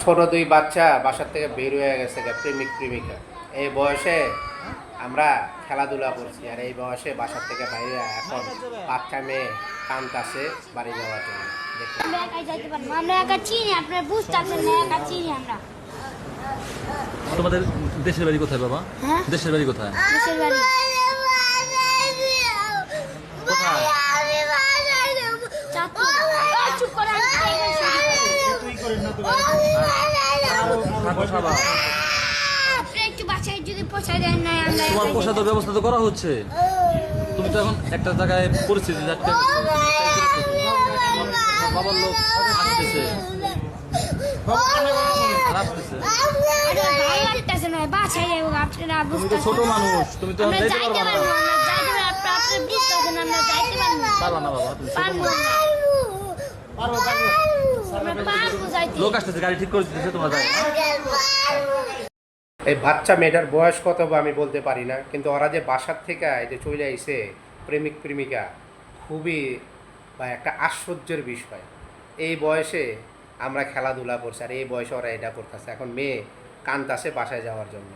ছোট দুই বাচ্চা বাসার থেকে বের হয়ে গেছে প্রেমিক প্রেমিকা। এই বয়সে আমরা খেলাধুলা করছি, আর এই বয়সে বাসার থেকে বাইরে এখন বাচ্চা মেয়ে কাঁদতাছে বাড়ি যাওয়ার জন্য। দেখুন, আমরা একাই যাইতে পারবো, আমরা একা চিনি, আপনারা বুঝতে পারছেন না, একা চিনি আমরা। তোমাদের দেশের বাড়ি কোথায় বাবা? হ্যাঁ, দেশের বাড়ি কোথায়? দেশের বাড়ি কোথায়? চাঁদপুর। চুপ করে থাকো সবাই। আপনি একটু বাসায় যদি পৌঁছায় দেন না, আমরা তোমার একাই পোষাতে ব্যবস্থা তো করা হচ্ছে। তুমি তো এখন একটা জায়গায় পরিস্থিতি যাচ্ছে, বাবার লোক আসতেছে, খারাপ হচ্ছে। আরে ভালো লাগতেছে না, বাসায় যাবো, আপনারা তুমি তো বুঝতে ছোট মানুষ, তুমি তো আমরা যাইতে যাইতে পারবা পারবো, না। আমরা যাইতে পারবো, আপনি বুঝতে পারছেন, আমরা যাইতে পারবো। পারবা না বাবা, তুমি ছোট পারবো মানুষ। না। আমরা পারবো যাইতে। লোক আসতেছে, গাড়ি ঠিক করে দিতেছে, তোমরা যাও। এই বাচ্চা মেয়েটার বয়স কত বা আমি বলতে পারি না, কিন্তু ওরা যে বাসার থেকে এই যে চলে আইছে প্রেমিক প্রেমিকা, খুবই বা একটা আশ্চর্যের বিষয়। এই বয়সে আমরা খেলাধুলা করছি, আর এই বয়সে ওরা এটা করতেছে। এখন মেয়ে কাঁদতাছে বাসায় যাওয়ার জন্য।